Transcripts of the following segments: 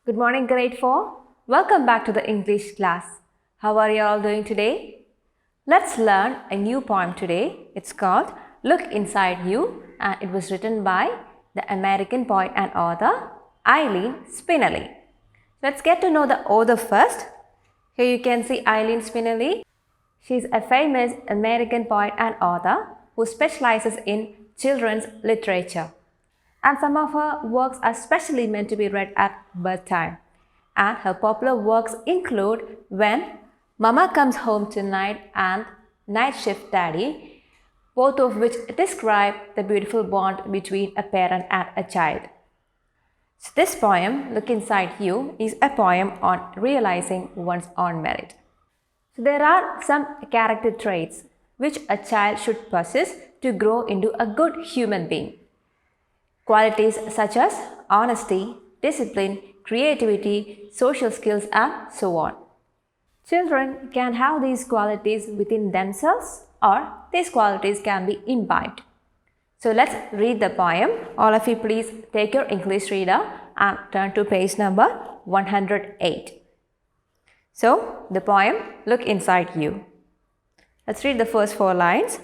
Good morning, grade 4. Welcome back to the English class. How are you all doing today? Let's learn a new poem today. It's called Look Inside You and it was written by the American poet and author Eileen Spinelli. Let's get to know the author first. Here you can see Eileen Spinelli. She's a famous American poet and author who specializes in children's literature. And some of her works are specially meant to be read at bedtime. And her popular works include When Mama Comes Home Tonight and Night Shift Daddy, both of which describe the beautiful bond between a parent and a child. So this poem, Look Inside You, is a poem on realizing one's own merit. So there are some character traits which a child should possess to grow into a good human being. Qualities such as honesty, discipline, creativity, social skills, and so on. Children can have these qualities within themselves or these qualities can be imbibed. So let's read the poem. All of you please take your English reader and turn to page number 108. So the poem, Look Inside You. Let's read the first 4 lines.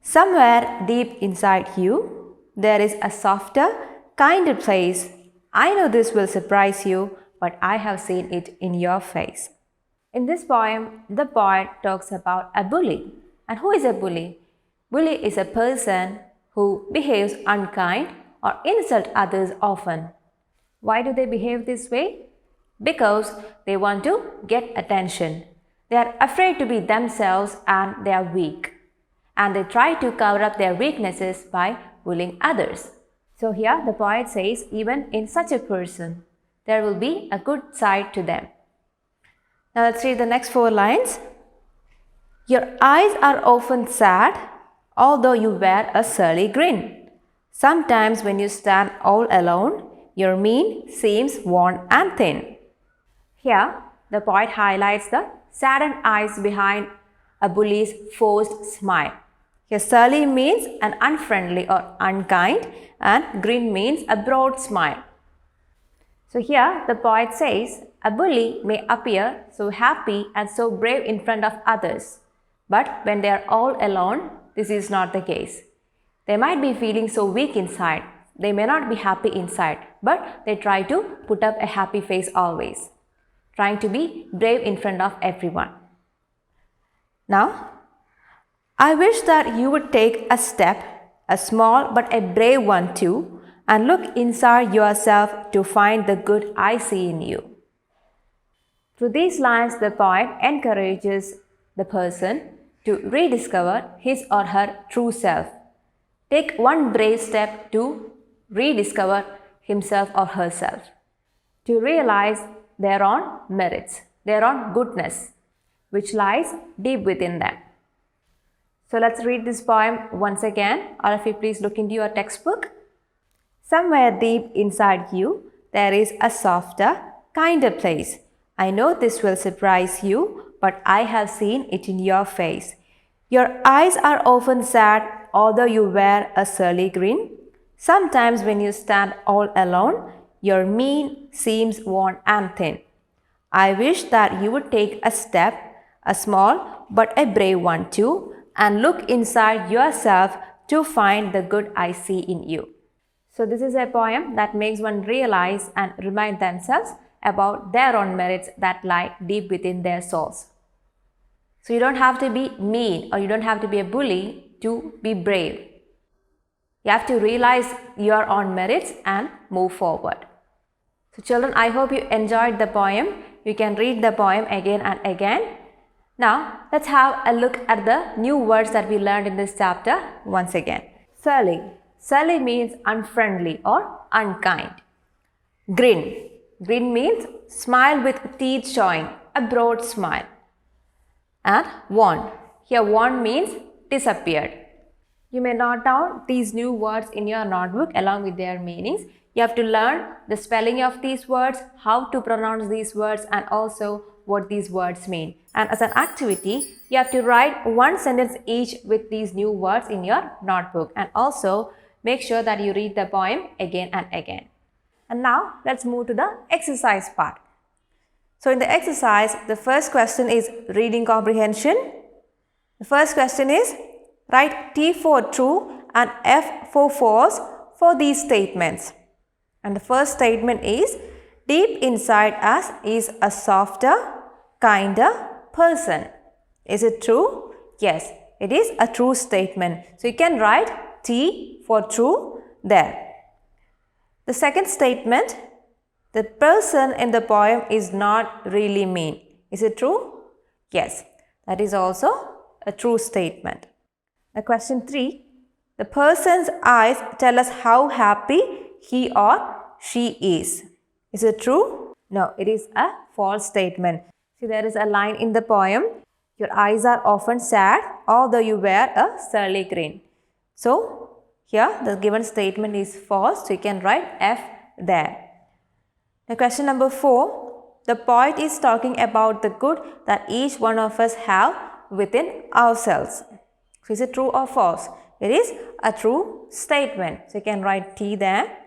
Somewhere deep inside you, there is a softer, kinder place. I know this will surprise you, but I have seen it in your face. In this poem, the poet talks about a bully. And who is a bully? Bully is a person who behaves unkind or insults others often. Why do they behave this way? Because they want to get attention. They are afraid to be themselves and they are weak. And they try to cover up their weaknesses by bullying others. So here the poet says even in such a person, there will be a good side to them. Now let's read the next 4 lines. Your eyes are often sad, although you wear a surly grin. Sometimes when you stand all alone, your mien seems worn and thin. Here the poet highlights the saddened eyes behind a bully's forced smile. Here surly means an unfriendly or unkind and grin means a broad smile. So here the poet says a bully may appear so happy and so brave in front of others. But when they are all alone, this is not the case. They might be feeling so weak inside. They may not be happy inside, but they try to put up a happy face always, trying to be brave in front of everyone. Now, I wish that you would take a step, a small but a brave one too, and look inside yourself to find the good I see in you. Through these lines, the poet encourages the person to rediscover his or her true self. Take one brave step to rediscover himself or herself, to realize their own merits, their own goodness, which lies deep within them. So let's read this poem once again. All of you please look into your textbook. Somewhere deep inside you, there is a softer, kinder place. I know this will surprise you, but I have seen it in your face. Your eyes are often sad, although you wear a surly grin. Sometimes when you stand all alone, your mien seems worn and thin. I wish that you would take a step, a small but a brave one too, and look inside yourself to find the good I see in you. So this is a poem that makes one realize and remind themselves about their own merits that lie deep within their souls. So you don't have to be mean or you don't have to be a bully to be brave. You have to realize your own merits and move forward. So children, I hope you enjoyed the poem. You can read the poem again and again. Now, let's have a look at the new words that we learned in this chapter once again. Surly. Surly means unfriendly or unkind. Grin. Grin means smile with teeth showing, a broad smile. And worn. Here worn means disappeared. You may note down these new words in your notebook along with their meanings. You have to learn the spelling of these words, how to pronounce these words, and also what these words mean. And as an activity, you have to write one sentence each with these new words in your notebook. And also make sure that you read the poem again and again. And now let's move to the exercise part. So in the exercise, the first question is reading comprehension. The first question is write T for true and F for false for these statements. And the first statement is deep inside us is a softer, kinder person. Is it true? Yes, it is a true statement. So you can write T for true there. The second statement, the person in the poem is not really mean. Is it true? Yes, that is also a true statement. The question 3, the person's eyes tell us how happy he or she is. Is it true? No, it is a false statement. See, there is a line in the poem, your eyes are often sad although you wear a surly grin. So, here the given statement is false, so you can write F there. The question number 4, the poet is talking about the good that each one of us have within ourselves. So, is it true or false? It is a true statement. So, you can write T there.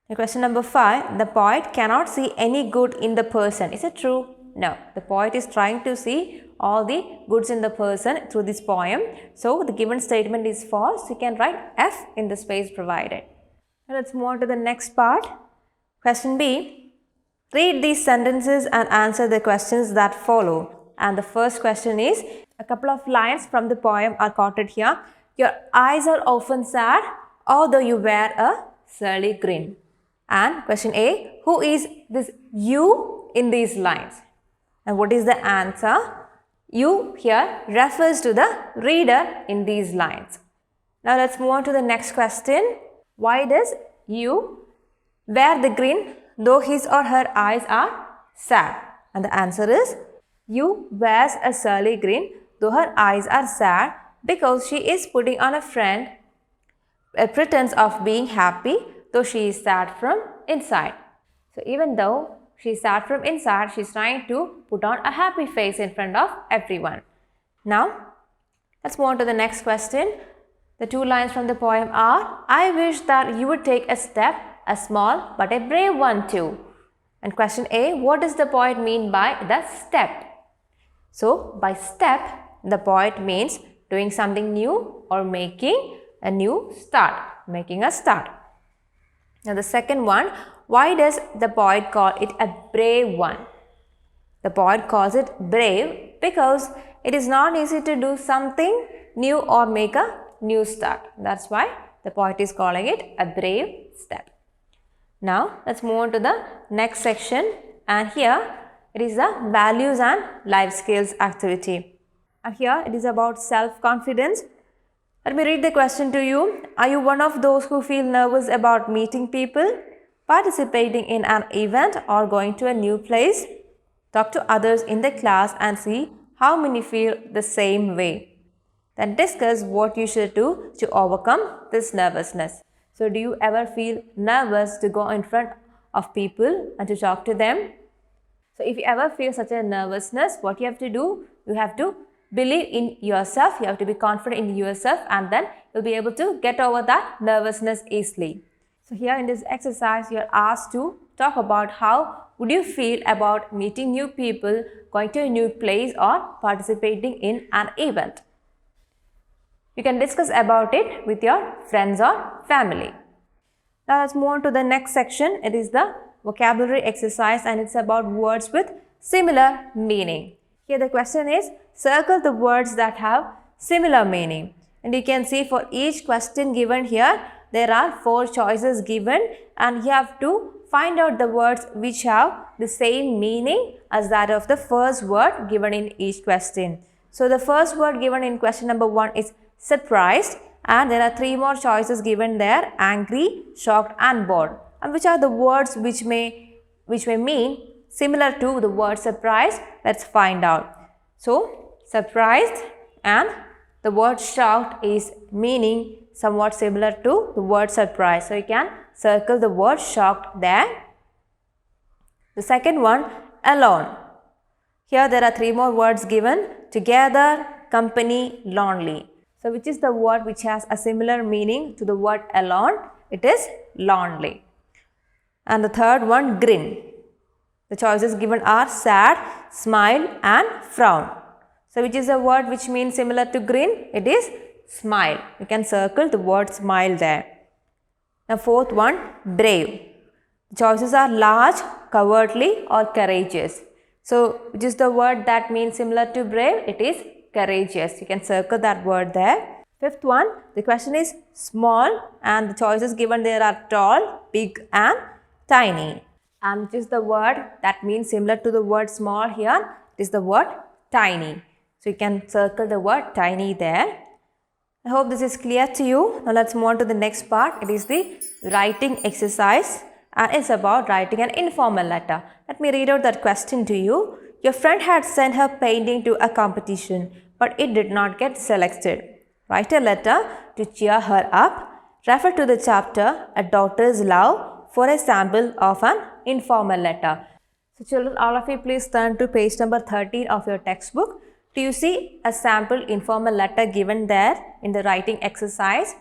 The question number 5, the poet cannot see any good in the person. Is it true? No. The poet is trying to see all the goods in the person through this poem. So, the given statement is false. You can write F in the space provided. Now, let's move on to the next part. Question B, read these sentences and answer the questions that follow. And the first question is, a couple of lines from the poem are quoted here. Your eyes are often sad, although you wear a surly grin. And question A, who is this you in these lines? And what is the answer? You here refers to the reader in these lines. Now let's move on to the next question. Why does you wear the grin though his or her eyes are sad? And the answer is, you wears a surly grin though her eyes are sad because she is putting on a pretense of being happy though she is sad from inside. So even though she is sad from inside, she is trying to put on a happy face in front of everyone. Now, let's move on to the next question. The 2 lines from the poem are, I wish that you would take a step, a small but a brave one too. And question A, what does the poet mean by the step? So, by step, the poet means doing something new or making a new start, making a start. Now, the second one, why does the poet call it a brave one? The poet calls it brave because it is not easy to do something new or make a new start. That's why the poet is calling it a brave step. Now, let's move on to the next section, and here it is the values and life skills activity. And here it is about self-confidence. Let me read the question to you. Are you one of those who feel nervous about meeting people, participating in an event or going to a new place? Talk to others in the class and see how many feel the same way. Then discuss what you should do to overcome this nervousness. So do you ever feel nervous to go in front of people and to talk to them? So if you ever feel such a nervousness, what you have to do? You have to believe in yourself, you have to be confident in yourself, and then you'll be able to get over that nervousness easily. So here in this exercise, you're asked to talk about how would you feel about meeting new people, going to a new place, or participating in an event. You can discuss about it with your friends or family. Now let's move on to the next section. It is the vocabulary exercise, and it's about words with similar meaning. Here the question is, circle the words that have similar meaning. And you can see for each question given here, there are 4 choices given, and you have to find out the words which have the same meaning as that of the first word given in each question. So the first word given in question number 1 is surprised, and there are 3 more choices given there, angry, shocked and bored. And which are the words which may mean similar to the word surprised? Let's find out. So surprised and the word shocked is meaning somewhat similar to the word surprise. So you can circle the word shocked there. The second one, alone. Here there are 3 more words given, together, company, lonely. So which is the word which has a similar meaning to the word alone? It is lonely. And the third one, grin. The choices given are sad, smile and frown. So which is a word which means similar to grin? It is smile. You can circle the word smile there. The fourth one, brave. The choices are large, cowardly or courageous. So which is the word that means similar to brave? It is courageous. You can circle that word there. Fifth one, the question is small and the choices given there are tall, big and tiny. And which is the word that means similar to the word small here? It is the word tiny. So you can circle the word tiny there. I hope this is clear to you. Now let's move on to the next part. It is the writing exercise and it's about writing an informal letter. Let me read out that question to you. Your friend had sent her painting to a competition but it did not get selected. Write a letter to cheer her up. Refer to the chapter A Daughter's Love for a sample of an informal letter. So children, all of you please turn to page number 13 of your textbook. Do you see a sample informal letter given there in the writing exercise?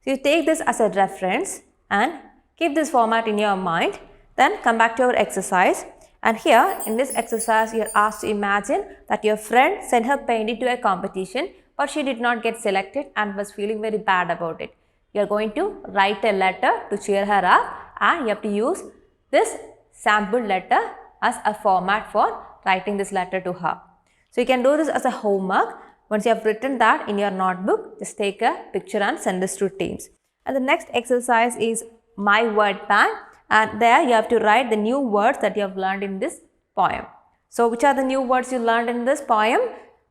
So you take this as a reference and keep this format in your mind. Then come back to our exercise. And here in this exercise you are asked to imagine that your friend sent her painting to a competition but she did not get selected and was feeling very bad about it. You are going to write a letter to cheer her up and you have to use this sample letter as a format for writing this letter to her. So you can do this as a homework. Once you have written that in your notebook, just take a picture and send this to teams. And the next exercise is My Word Bank, and there you have to write the new words that you have learned in this poem. So which are the new words you learned in this poem?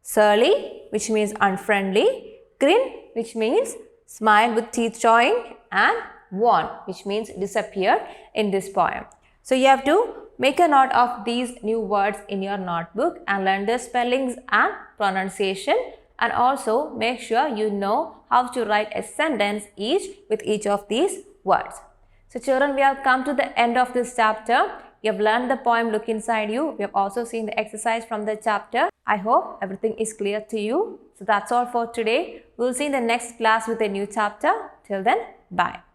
Surly, which means unfriendly, grin, which means smile with teeth showing, and warn, which means disappear in this poem. So you have to make a note of these new words in your notebook and learn their spellings and pronunciation, and also make sure you know how to write a sentence each with each of these words. So children, we have come to the end of this chapter. You have learned the poem Look Inside You. We have also seen the exercise from the chapter. I hope everything is clear to you. So that's all for today. We'll see in the next class with a new chapter. Till then, bye.